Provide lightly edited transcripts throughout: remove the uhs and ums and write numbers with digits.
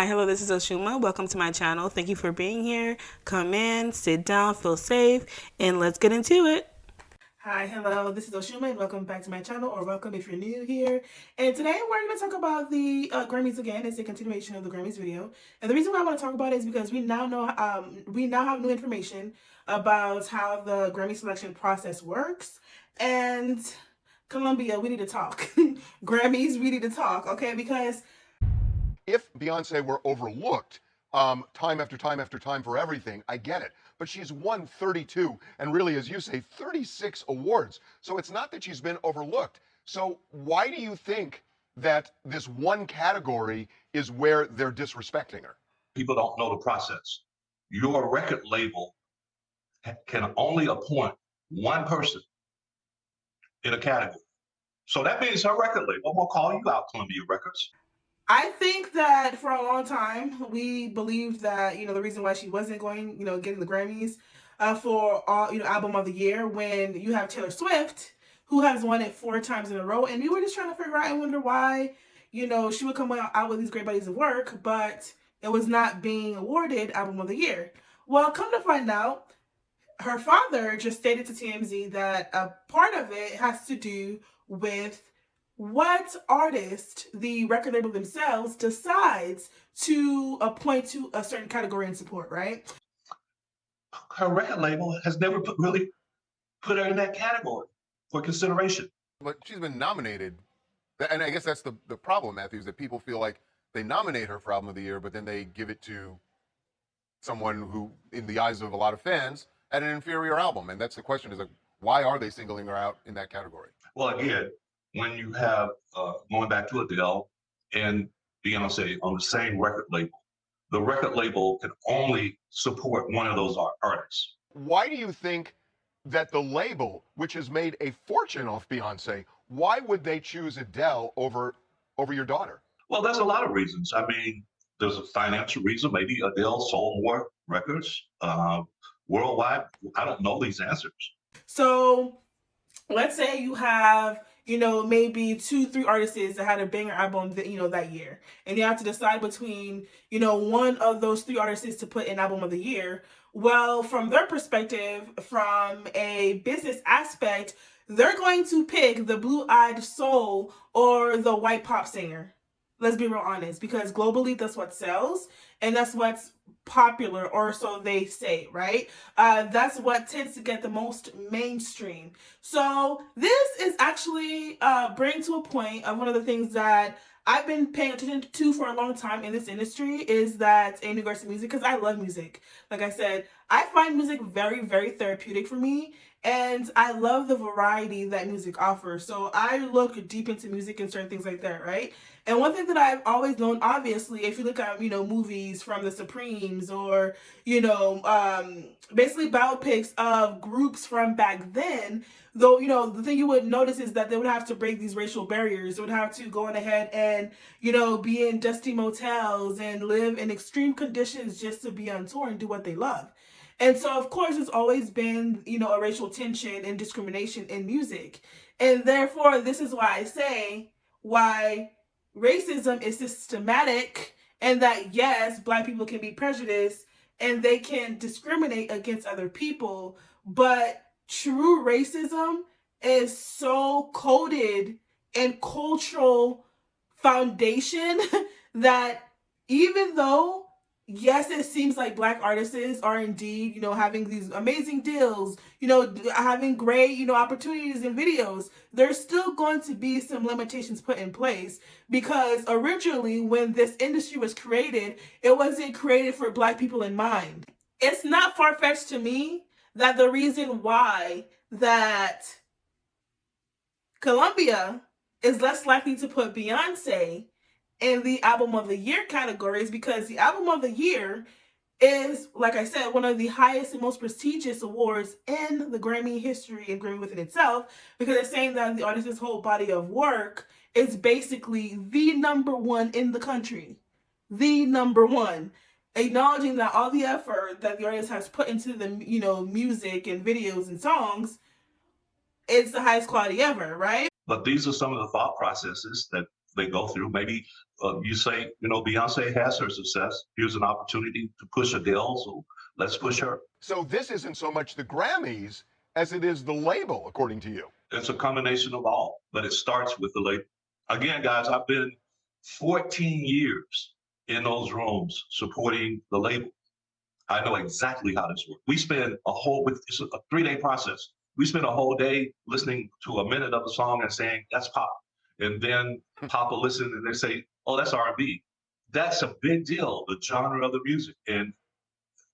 Hi, hello, this is Oshuma. Welcome to my channel. Thank you for being here. Come in, sit down, feel safe, and let's get into it. Hi, hello, this is Oshuma, and welcome back to my channel, or welcome if you're new here. And today we're going to talk about the Grammys again. It's a continuation of the Grammys video. And the reason why I want to talk about it is because we now know, we now have new information about how the Grammy selection process works. And Columbia, we need to talk. Grammys, we need to talk, okay? Because if Beyonce were overlooked time after time after time for everything, I get it. But she's won 32 and really, as you say, 36 awards. So it's not that she's been overlooked. So why do you think that this one category is where they're disrespecting her? People don't know the process. Your record label can only appoint one person in a category. So that means her record label will call you out, Columbia Records. I think that for a long time, we believed that, the reason why she wasn't going, getting the Grammys for all, album of the year, when you have Taylor Swift, who has won it 4 times in a row. And we were just trying to figure out and wonder why, she would come out with these great bodies of work, but it was not being awarded album of the year. Well, come to find out, her father just stated to TMZ that a part of it has to do with what artist the record label themselves decides to appoint to a certain category and support, right? Her record label has never really put her in that category for consideration. But she's been nominated. And I guess that's the problem, Matthew, is that people feel like they nominate her for Album of the Year, but then they give it to someone who, in the eyes of a lot of fans, had an inferior album. And that's the question, is like, why are they singling her out in that category? Well, again, when you have, going back to Adele and Beyonce on the same record label, the record label can only support one of those artists. Why do you think that the label, which has made a fortune off Beyonce, why would they choose Adele over your daughter? Well, there's a lot of reasons. I mean, there's a financial reason. Maybe Adele sold more records worldwide. I don't know these answers. So let's say you have, maybe 2-3 artists that had a banger album that, that year. And you have to decide between, one of those 3 artists to put in album of the year. Well, from their perspective, from a business aspect, they're going to pick the blue-eyed soul or the white pop singer. Let's be real honest, because globally that's what sells and that's what's popular, or so they say, right? That's what tends to get the most mainstream. So this is actually bring to a point of one of the things that I've been paying attention to for a long time in this industry, is that in regards to music, because I love music. Like I said, I find music very, very therapeutic for me. And I love the variety that music offers. So I look deep into music and certain things like that, right? And one thing that I've always known, obviously, if you look at, movies from the Supremes or, basically biopics of groups from back then, though, the thing you would notice is that they would have to break these racial barriers. They would have to go on ahead and, be in dusty motels and live in extreme conditions just to be on tour and do what they love. And so, of course, there's always been, a racial tension and discrimination in music. And therefore, this is why I say why racism is systematic, and that, yes, Black people can be prejudiced and they can discriminate against other people. But true racism is so coded in cultural foundation that even though, yes, it seems like Black artists are indeed, having these amazing deals, having great, opportunities in videos, there's still going to be some limitations put in place, because originally when this industry was created, it wasn't created for Black people in mind. It's not far-fetched to me that the reason why that Columbia is less likely to put Beyonce in the album of the year category is because the album of the year is, like I said, one of the highest and most prestigious awards in the Grammy history and Grammy within itself, because it's saying that the artist's whole body of work is basically the #1 in the country. The #1. Acknowledging that all the effort that the artist has put into the, music and videos and songs, it's the highest quality ever, right? But these are some of the thought processes that they go through. Maybe you say, Beyonce has her success. Here's an opportunity to push Adele, so let's push her. So this isn't so much the Grammys as it is the label, according to you. It's a combination of all, but it starts with the label. Again, guys, I've been 14 years in those rooms supporting the label. I know exactly how this works. We spend it's a 3-day process. We spend a whole day listening to a minute of a song and saying, that's pop. And then pop will listen and they say, oh, that's R&B. That's a big deal, the genre of the music. And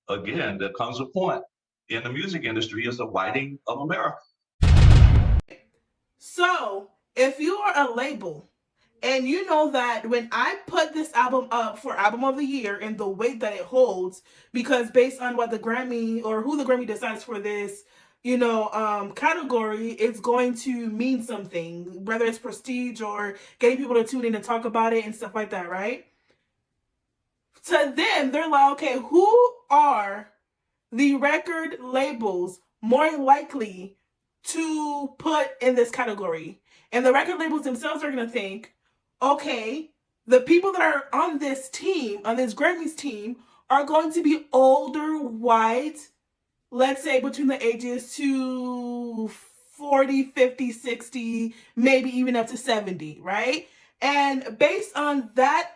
again, there comes a point in the music industry is the whiting of America. So, if you are a label and you know that when I put this album up for album of the year and the weight that it holds, because based on what the Grammy or who the Grammy decides for this, category, it's going to mean something, whether it's prestige or getting people to tune in and talk about it and stuff like that, right? To them, they're like, okay, who are the record labels more likely to put in this category? And the record labels themselves are going to think, okay, the people that are on this team, on this Grammys team, are going to be older, white, let's say between the ages to 40, 50, 60, maybe even up to 70, right? And based on that,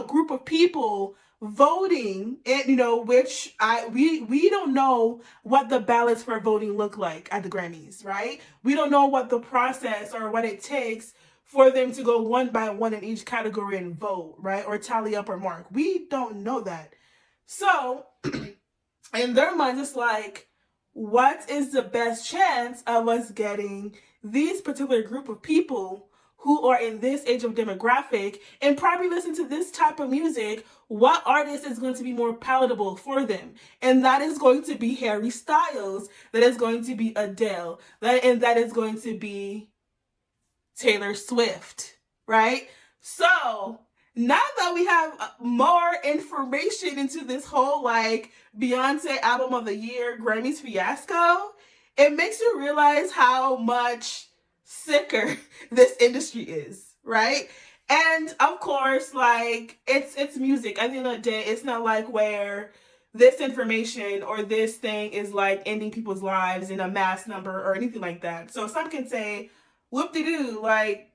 group of people voting, and which we don't know what the ballots for voting look like at the Grammys, right? We don't know what the process or what it takes for them to go one by one in each category and vote, right? Or tally up or mark. We don't know that. So in their minds, it's like, what is the best chance of us getting these particular group of people who are in this age of demographic and probably listen to this type of music? What artist is going to be more palatable for them? And that is going to be Harry Styles. That is going to be Adele. And that is going to be Taylor Swift, right? So now that we have more information into this whole Beyonce album of the year Grammys fiasco, it makes you realize how much sicker this industry is, right? And of course, it's music. At the end of the day, it's not where this information or this thing is ending people's lives in a mass number or anything like that. So some can say, whoop-de-doo, why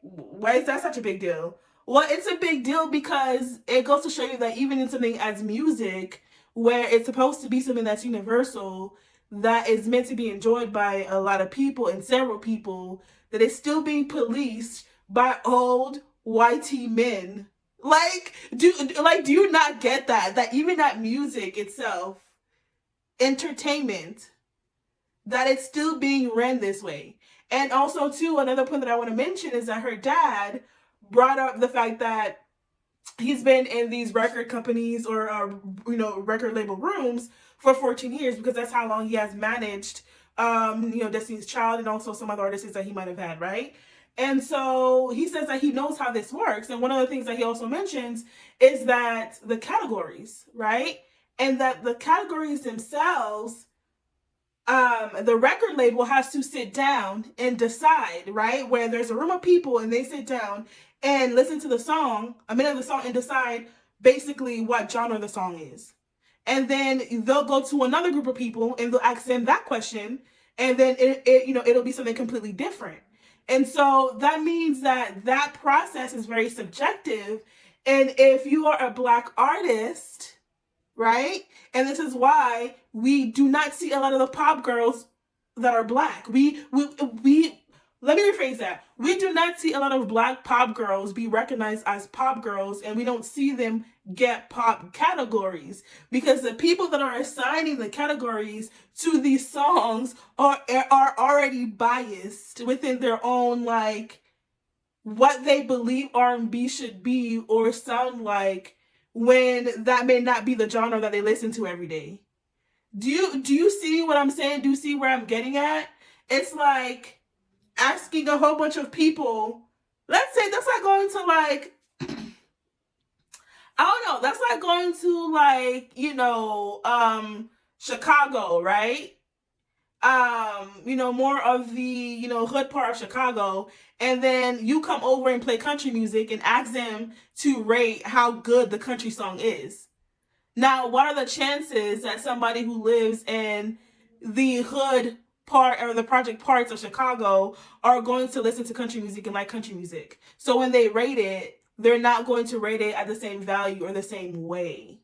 is that such a big deal? Well, it's a big deal because it goes to show you that even in something as music, where it's supposed to be something that's universal, that is meant to be enjoyed by a lot of people and several people, that is still being policed by old whitey men. Do you not get that? That even that music itself, entertainment, that it's still being ran this way. And also, too, another point that I want to mention is that her dad brought up the fact that he's been in these record companies or record label rooms for 14 years because that's how long he has managed Destiny's Child and also some other artists that he might have had, right? And so he says that he knows how this works. And one of the things that he also mentions is that the categories, right? And that the categories themselves, the record label has to sit down and decide, right? Where there's a room of people and they sit down and listen to the song, a minute of the song, and decide basically what genre the song is. And then they'll go to another group of people and they'll ask them that question, and then it'll be something completely different. And so that means that process is very subjective. And if you are a Black artist, right? And this is why we do not see a lot of the pop girls that are Black. Let me rephrase that. We do not see a lot of Black pop girls be recognized as pop girls, and we don't see them get pop categories because the people that are assigning the categories to these songs are already biased within their own, what they believe R&B should be or sound like, when that may not be the genre that they listen to every day. Do you see what I'm saying? Do you see where I'm getting at? It's like asking a whole bunch of people, let's say that's like going to I don't know, that's like going to Chicago, right? more of the, hood part of Chicago, and then you come over and play country music and ask them to rate how good the country song is. Now, what are the chances that somebody who lives in the hood part or the project parts of Chicago are going to listen to country music and like country music? So when they rate it, they're not going to rate it at the same value or the same way.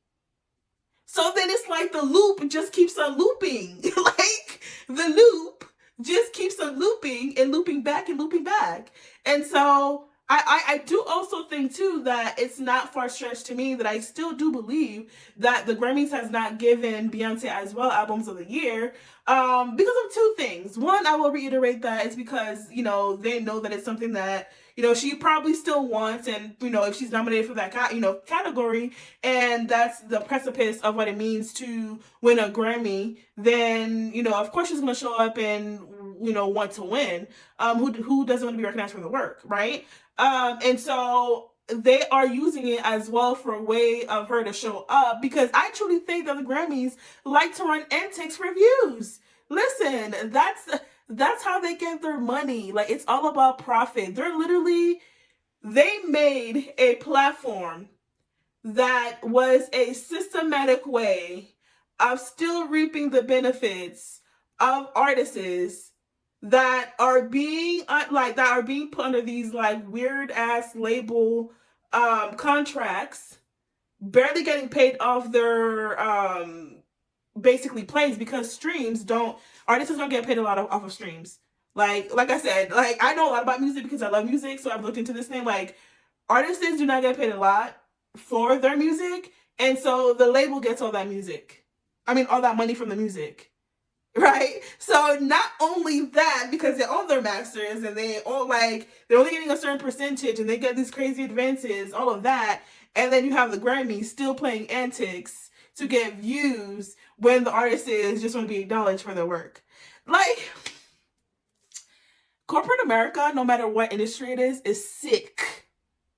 So then it's like the loop just keeps on looping. Like the loop just keeps on looping and looping back and looping back. And so I do also think too that it's not far-stretched to me that I still do believe that the Grammys has not given Beyonce as well albums of the year because of two things. One, I will reiterate that it's because, they know that it's something that, she probably still wants, and, if she's nominated for that, category, and that's the precipice of what it means to win a Grammy, then, of course she's going to show up and, want to win. Who doesn't want to be recognized for the work, right? And so they are using it as well for a way of her to show up, because I truly think that the Grammys like to run antics for views. Listen, that's how they get their money. Like, it's all about profit. They made a platform that was a systematic way of still reaping the benefits of artists that are being put under these like weird ass label contracts, barely getting paid off their basically plays, because artists don't get paid a lot off of streams. Like I said, like I know a lot about music because I love music, so I've looked into this thing. Like, artists do not get paid a lot for their music, and so the label gets all that money from the music, right? So not only that, because they own their masters and they're only getting a certain percentage and they get these crazy advances, all of that, and then you have the Grammys still playing antics to get views when the artists just want to be acknowledged for their work. Like, corporate America, no matter what industry it is sick.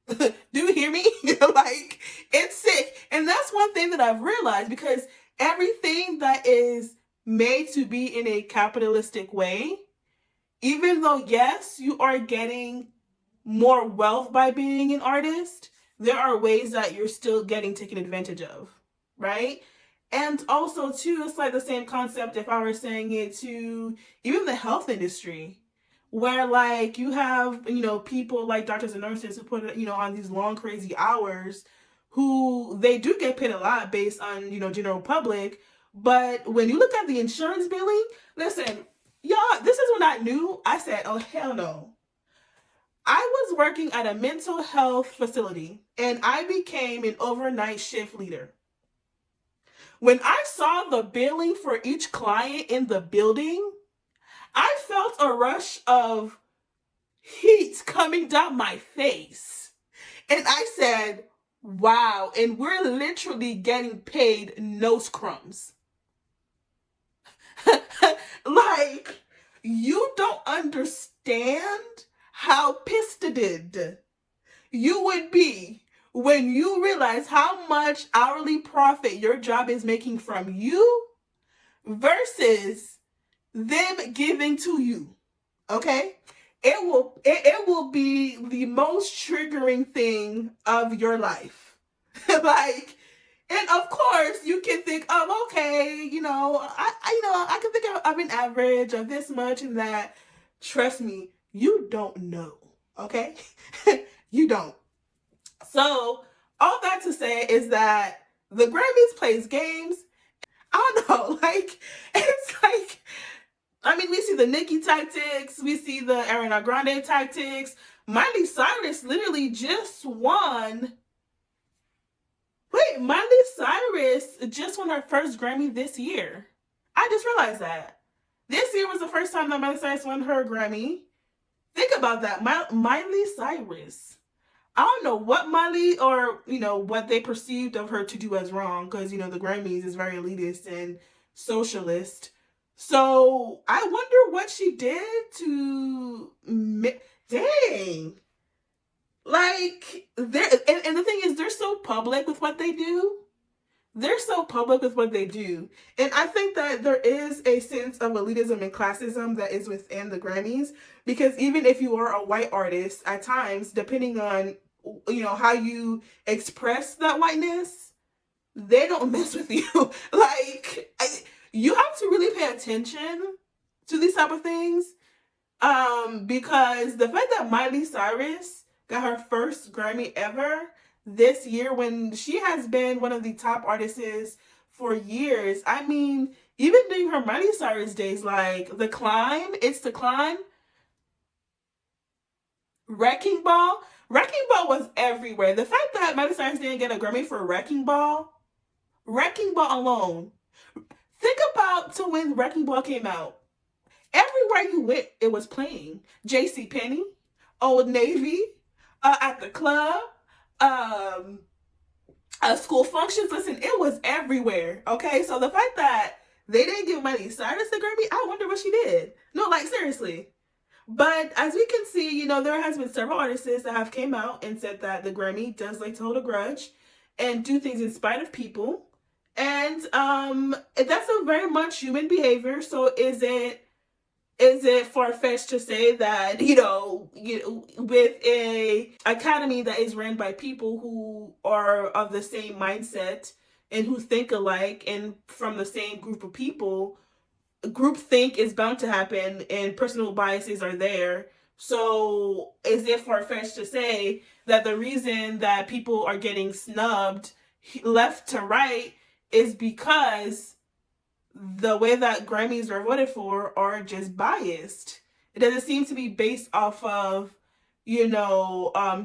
Do you hear me? Like, it's sick. And that's one thing that I've realized, because everything that is made to be in a capitalistic way, even though, yes, you are getting more wealth by being an artist, there are ways that you're still getting taken advantage of, right? And also, too, it's like the same concept if I were saying it to even the health industry, where like you have, people like doctors and nurses who put, on these long, crazy hours, who they do get paid a lot based on, general public. But when you look at the insurance billing, listen, y'all, this is when I knew. I said, oh, hell no. I was working at a mental health facility and I became an overnight shift leader. When I saw the billing for each client in the building, I felt a rush of heat coming down my face. And I said, wow, and we're literally getting paid nose crumbs. Like, you don't understand how pissed you would be when you realize how much hourly profit your job is making from you versus them giving to you. Okay? It will be the most triggering thing of your life. Like, and of course you can think, oh, okay, I can think of an average of this much and that. Trust me, you don't know. Okay? You don't. So, all that to say is that the Grammys plays games. I don't know, like, it's like, we see the Nicki tactics, we see the Ariana Grande tactics. Miley Cyrus literally just won. Wait, Miley Cyrus just won her first Grammy this year. I just realized that. This year was the first time that Miley Cyrus won her Grammy. Think about that. Miley Cyrus. I don't know what Miley or, what they perceived of her to do as wrong, because, the Grammys is very elitist and socialist. So I wonder what she did to, dang. Like, and the thing is, they're so public with what they do they're so public with what they do. And I think that there is a sense of elitism and classism that is within the Grammys, because even if you are a white artist, at times, depending on how you express that whiteness, they don't mess with you. Like, you have to really pay attention to these type of things, because the fact that Miley Cyrus got her first Grammy ever this year, when she has been one of the top artists for years. I mean, even during her Miley Cyrus days, like The Climb, It's the Climb, Wrecking Ball. Wrecking Ball was everywhere. The fact that Miley Cyrus didn't get a Grammy for Wrecking Ball alone. Think about to when Wrecking Ball came out. Everywhere you went, it was playing. JCPenney, Old Navy, at the club, school functions. Listen, it was everywhere. Okay, so the fact that they didn't give Miley Cyrus the Grammy, I wonder what she did. No, like, seriously. But as we can see, there has been several artists that have came out and said that the Grammy does like to hold a grudge and do things in spite of people. And that's a very much human behavior. So is it far-fetched to say that, with a academy that is run by people who are of the same mindset and who think alike and from the same group of people, groupthink is bound to happen and personal biases are there. So is it far-fetched to say that the reason that people are getting snubbed left to right is because the way that Grammys are voted for are just biased? It doesn't seem to be based off of,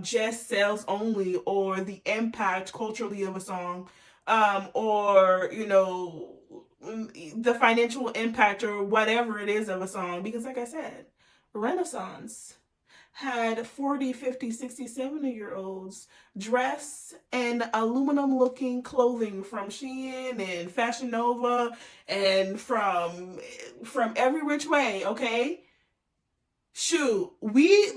just sales only, or the impact culturally of a song, or, the financial impact or whatever it is of a song. Because like I said, Renaissance had 40, 50, 60, 70-year-olds dressed in aluminum looking clothing from Shein and Fashion Nova and from every which way, okay? Shoot, we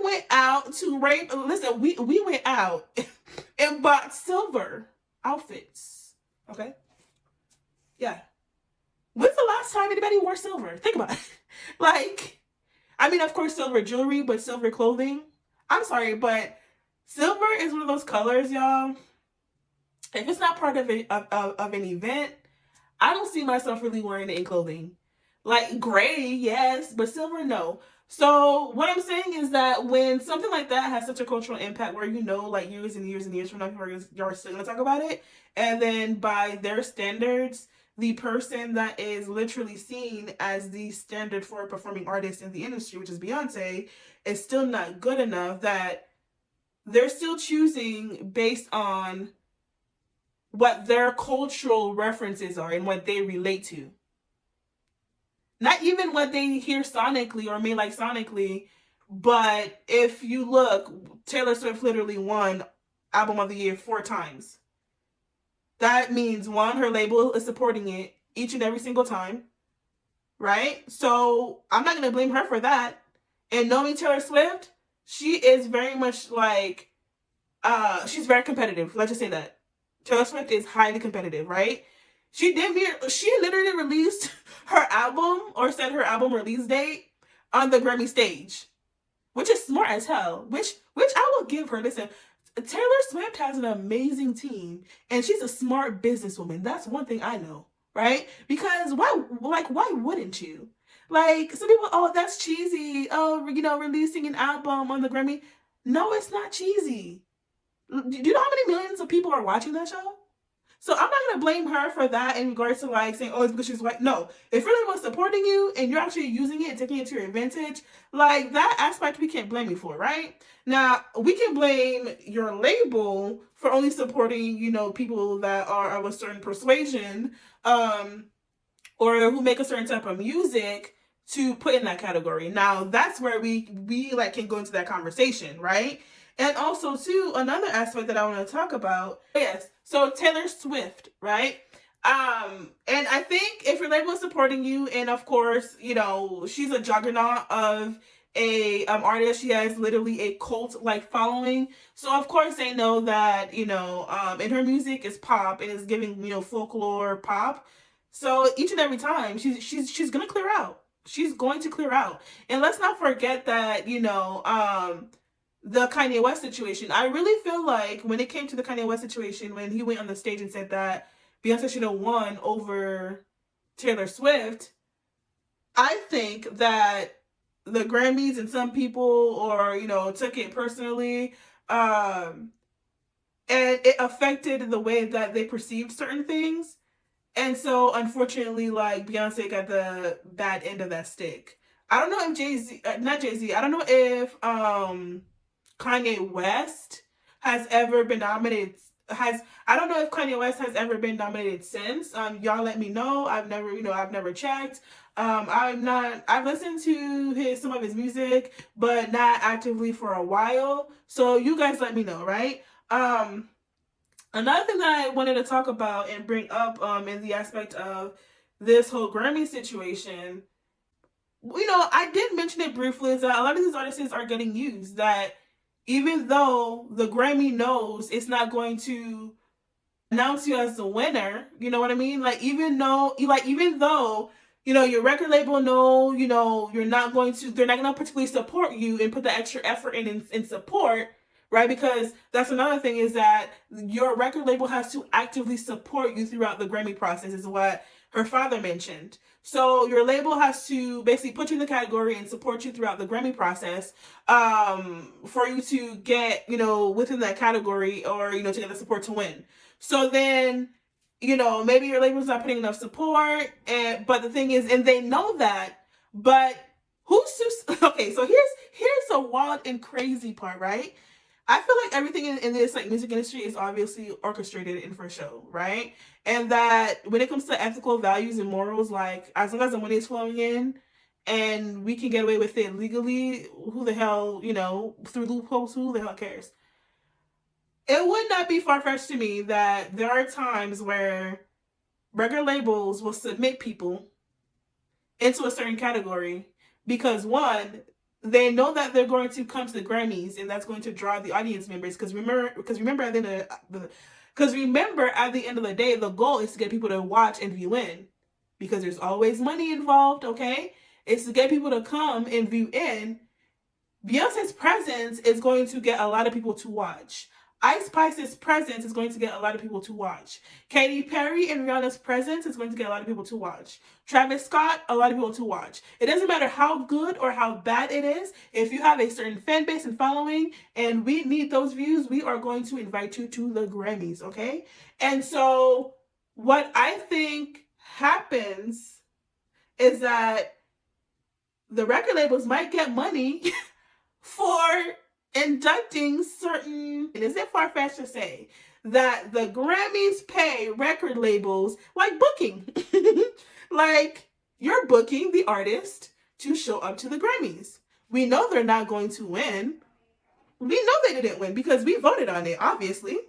went out to rape. Listen, we went out and bought silver outfits, okay? Yeah. When's the last time anybody wore silver? Think about it. Like, I mean, of course, silver jewelry, but silver clothing. I'm sorry, but silver is one of those colors, y'all. If it's not part of an event, I don't see myself really wearing it in clothing. Like gray, yes, but silver, no. So what I'm saying is that when something like that has such a cultural impact, where like years and years and years from now, people are still gonna talk about it, and then by their standards, the person that is literally seen as the standard for a performing artist in the industry, which is Beyonce, is still not good enough, that they're still choosing based on what their cultural references are and what they relate to. Not even what they hear sonically or may like sonically, but if you look, Taylor Swift literally won Album of the Year 4 times. That means, one, her label is supporting it each and every single time, right? So I'm not going to blame her for that. And knowing Taylor Swift, she is very much like, she's very competitive. Let's just say that. Taylor Swift is highly competitive, right? She literally released her album, or set her album release date on the Grammy stage, which is smart as hell, which I will give her. Listen, Taylor Swift has an amazing team, and she's a smart businesswoman. That's one thing I know, right? Because why wouldn't you? Like, some people, oh, that's cheesy. Oh, releasing an album on the Grammy. No, it's not cheesy. Do you know how many millions of people are watching that show? So I'm not going to blame her for that in regards to like saying, oh, it's because she's white. No, if really was supporting you and you're actually using it and taking it to your advantage, like that aspect we can't blame you for, right? Now, we can blame your label for only supporting, people that are of a certain persuasion, or who make a certain type of music to put in that category. Now, that's where we like can go into that conversation, right? And also, too, another aspect that I want to talk about, yes, so Taylor Swift, right? And I think if your label is supporting you, and of course, she's a juggernaut of a artist. She has literally a cult like following. So of course they know that, you know, in her music is pop and is giving, you know, folklore pop. So each and every time she's gonna clear out. She's going to clear out. And let's not forget that, you know, the Kanye West situation. I really feel like when it came to the Kanye West situation, when he went on the stage and said that Beyonce should have won over Taylor Swift, I think that the Grammys and some people, or you know, took it personally, and it affected the way that they perceived certain things. And so, unfortunately, like Beyonce got the bad end of that stick. I don't know if Jay-Z, not Jay-Z. I don't know if Kanye West has ever been nominated. I don't know if Kanye West has ever been nominated since. Y'all let me know. I've never checked. I've listened to some of his music, but not actively for a while. So you guys let me know, right? Another thing that I wanted to talk about and bring up in the aspect of this whole Grammy situation, you know, I did mention it briefly, is that a lot of these artists are getting used. That even though the Grammy knows it's not going to announce you as the winner, you know what I mean? Like even though, you know, your record label know, you know, they're not going to particularly support you and put the extra effort in support, right? Because that's another thing, is that your record label has to actively support you throughout the Grammy process, is what her father mentioned. So your label has to basically put you in the category and support you throughout the Grammy process, for you to get, you know, within that category, or, you know, to get the support to win. So then, you know, maybe your label's not putting enough support, but the thing is, and they know that, but okay, so here's the wild and crazy part, right? I feel like everything in this like music industry is obviously orchestrated and for show, right? And that when it comes to ethical values and morals, like as long as the money is flowing in and we can get away with it legally, who the hell, you know, through loopholes, who the hell cares? It would not be far-fetched to me that there are times where record labels will submit people into a certain category because, one, they know that they're going to come to the Grammys and that's going to draw the audience members. Because remember at the end of the day, the goal is to get people to watch and view in, because there's always money involved. Okay, it's to get people to come and view in. Beyonce's presence is going to get a lot of people to watch. Ice Spice's presence is going to get a lot of people to watch. Katy Perry and Rihanna's presence is going to get a lot of people to watch. Travis Scott, a lot of people to watch. It doesn't matter how good or how bad it is. If you have a certain fan base and following, and we need those views, we are going to invite you to the Grammys, okay? And so what I think happens is that the record labels might get money for inducting certain, and is it far-fetched to say that the Grammys pay record labels like booking? Like, you're booking the artist to show up to the Grammys. We know they're not going to win. We know they didn't win because we voted on it, obviously.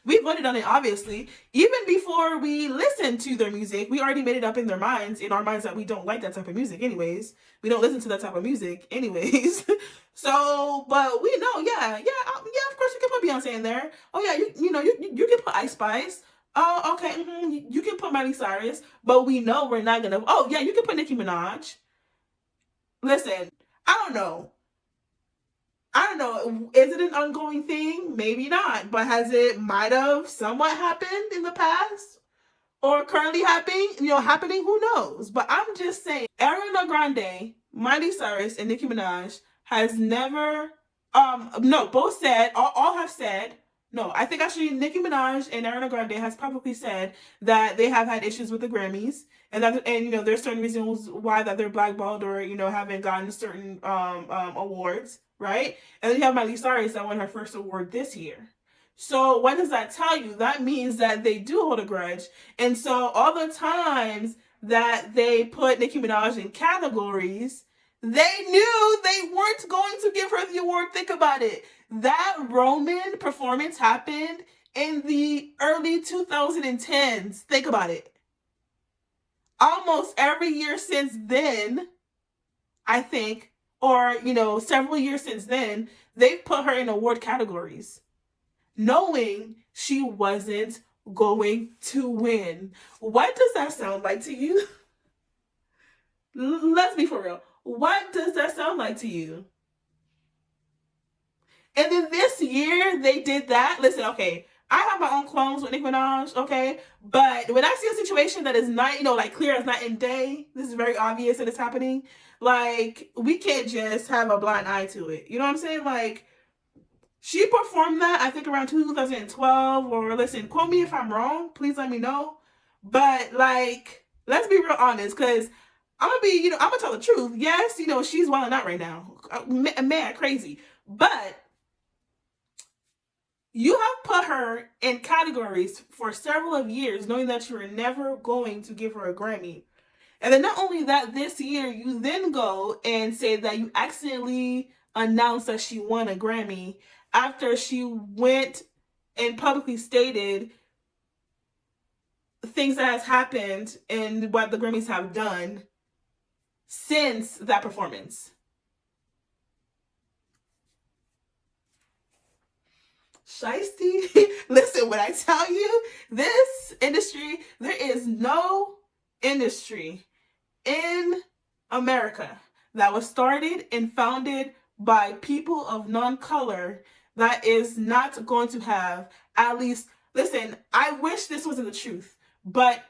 We voted on it, obviously. Even before we listened to their music, we already made it up in our minds, that we don't like that type of music anyways. We don't listen to that type of music anyways. So, but we know, yeah, of course you can put Beyonce in there. Oh yeah, you can put Ice Spice. Oh, okay, you can put Miley Cyrus. But we know we're not gonna, oh yeah, you can put Nicki Minaj. Listen, I don't know. Is it an ongoing thing? Maybe not. But might have somewhat happened in the past? Or currently happening? Who knows? But I'm just saying, Ariana Grande, Miley Cyrus, and Nicki Minaj has never, no, both said, all have said, no, I think actually Nicki Minaj and Ariana Grande has publicly said that they have had issues with the Grammys, and there's certain reasons why that they're blackballed, or haven't gotten certain awards, right? And then you have Miley Cyrus that won her first award this year. So what does that tell you? That means that they do hold a grudge. And so all the times that they put Nicki Minaj in categories, they knew they weren't going to give her the award. Think about it. That Roman performance happened in the early 2010s. Think about it. Almost every year since then, I think, or, several years since then, they've put her in award categories, knowing she wasn't going to win. What does that sound like to you? Let's be for real. What does that sound like to you? And then this year they did that. Listen, okay, I have my own qualms with Nicki Minaj, okay? But when I see a situation that is not, like clear as night and day, this is very obvious that it's happening. Like, we can't just have a blind eye to it. You know what I'm saying? Like, she performed that, I think, around 2012, or listen, quote me if I'm wrong. Please let me know. But, like, let's be real honest, because I'm going to tell the truth. Yes, she's wilding out right now. Mad, crazy. But you have put her in categories for several of years, knowing that you were never going to give her a Grammy. And then not only that, this year, you then go and say that you accidentally announced that she won a Grammy after she went and publicly stated things that has happened and what the Grammys have done since that performance. Shiesty, listen, when I tell you, this industry, there is no industry in America that was started and founded by people of non-color that is not going to have at least, listen, I wish this wasn't the truth, but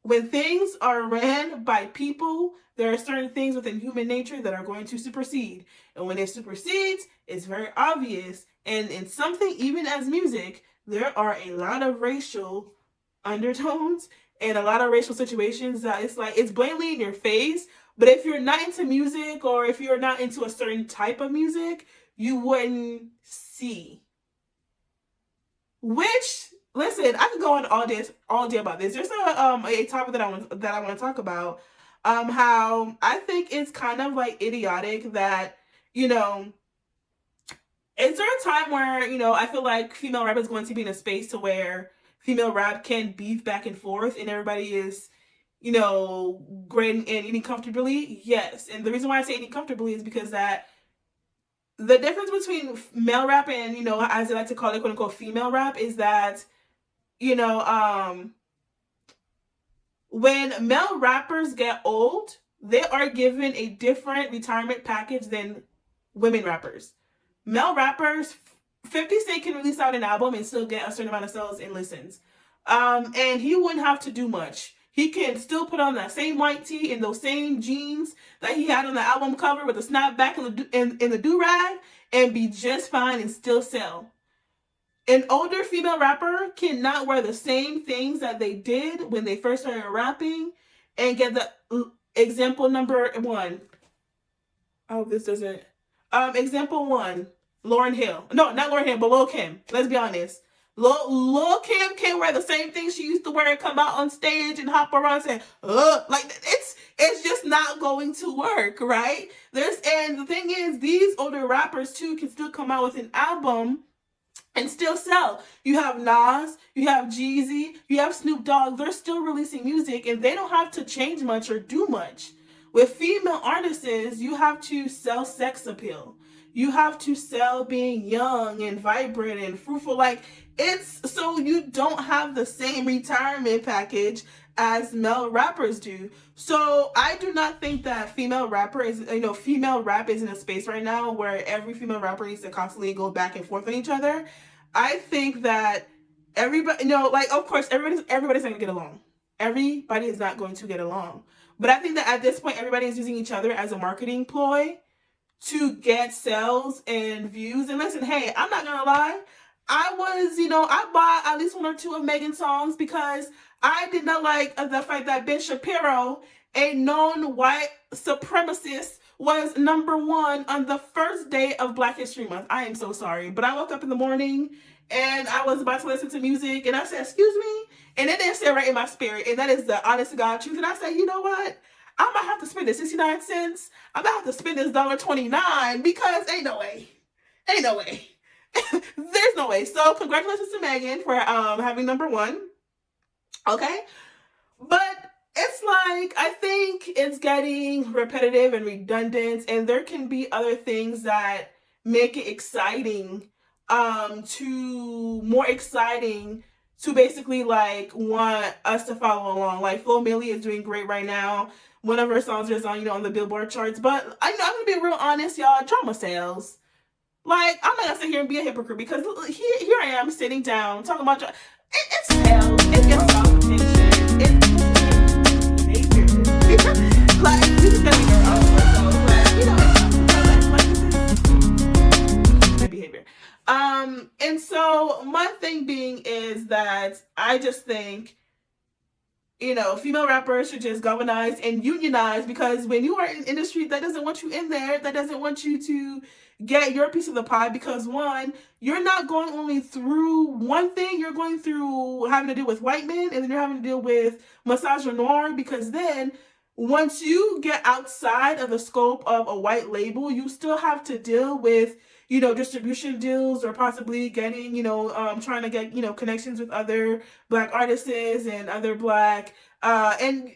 when things are ran by people, there are certain things within human nature that are going to supersede. And when it supersedes, it's very obvious. And in something, even as music, there are a lot of racial undertones and a lot of racial situations that it's like, it's blatantly in your face. But if you're not into music, or if you're not into a certain type of music, you wouldn't see. Which, listen, I could go on all day about this. There's a topic that I want to talk about. How I think it's kind of like idiotic that, is there a time where, I feel like female rap is going to be in a space to where female rap can beef back and forth and everybody is, great and eating comfortably? Yes. And the reason why I say eating comfortably is because that the difference between male rap and, as I like to call it, quote unquote, female rap is that, when male rappers get old, they are given a different retirement package than women rappers. Male rappers, 50 Cent can release out an album and still get a certain amount of sales and listens. And he wouldn't have to do much. He can still put on that same white tee and those same jeans that he had on the album cover with the snapback and the do-rag and be just fine and still sell. An older female rapper cannot wear the same things that they did when they first started rapping and get the example number one. Oh, this doesn't. Example one, Lauryn Hill. No, not Lauryn Hill, but Lil' Kim. Let's be honest. Lil' Kim can't wear the same thing she used to wear and come out on stage and hop around saying, like it's just not going to work, right? And the thing is, these older rappers too can still come out with an album and still sell. You have Nas, you have Jeezy, you have Snoop Dogg. They're still releasing music and they don't have to change much or do much. With female artists, you have to sell sex appeal. You have to sell being young and vibrant and fruitful. Like, it's so you don't have the same retirement package as male rappers do. So I do not think that female rap is in a space right now where every female rapper needs to constantly go back and forth on each other. I think that everybody, of course, everybody's not gonna get along. Everybody is not going to get along. But I think that at this point, everybody is using each other as a marketing ploy to get sales and views. And listen, hey, I'm not gonna lie. I bought at least one or two of Megan's songs because I did not like the fact that Ben Shapiro, a known white supremacist, was #1 on the first day of Black History Month. I am so sorry. But I woke up in the morning and I was about to listen to music and I said, excuse me? And it didn't sit right in my spirit. And that is the honest to God truth. And I said, you know what? I might have to spend the 69 cents. I might have to spend this $1.29 because ain't no way. Ain't no way. There's no way. So congratulations to Megan for having #1. Okay? But It's like, I think it's getting repetitive and redundant, and there can be other things that make it exciting, more exciting to basically like want us to follow along. Like Flo Milli is doing great right now. One of her songs is on, on the Billboard charts. But I'm gonna be real honest, y'all. Drama sales. Like, I'm not gonna sit here and be a hypocrite because here I am sitting down talking about it sells. It gets y'all attention. Behavior. Like, this is gonna be your own personal, but it's my behavior. And so my thing being is that I just think, female rappers should just galvanize and unionize, because when you are in an industry that doesn't want you in there, that doesn't want you to get your piece of the pie, because one, you're not going only through one thing, you're going through having to deal with white men, and then you're having to deal with misogynoir, because then once you get outside of the scope of a white label, you still have to deal with distribution deals, or possibly getting, trying to get, connections with other Black artists and other Black, and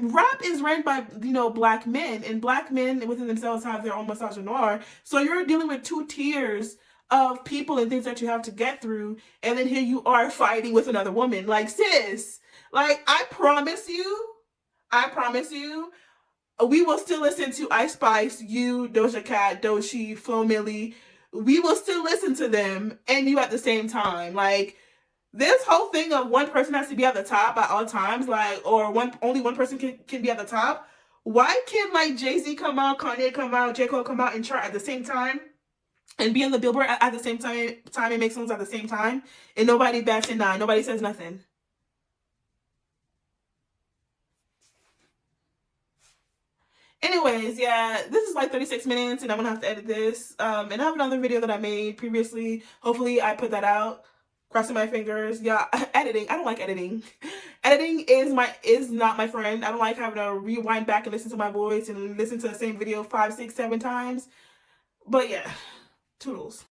rap is ran by, Black men, and Black men within themselves have their own misogynoir. So you're dealing with two tiers of people and things that you have to get through. And then here you are fighting with another woman. Like, sis, like, I promise you, we will still listen to Ice Spice, you, Doja Cat, Doechii, Flo Milli. We will still listen to them and you at the same time. Like, this whole thing of one person has to be at the top at all times, like, or only one person can be at the top. Why can't like Jay-Z come out, Kanye come out, J. Cole come out and chart at the same time? And be on the Billboard at the same time and make songs at the same time? And nobody bats an eye. Nobody says nothing. Anyways, yeah, this is like 36 minutes and I'm gonna have to edit this. And I have another video that I made previously. Hopefully I put that out. Crossing my fingers. Yeah, editing. I don't like editing. Editing is not my friend. I don't like having to rewind back and listen to my voice and listen to the same video 5, 6, 7 times. But yeah, toodles.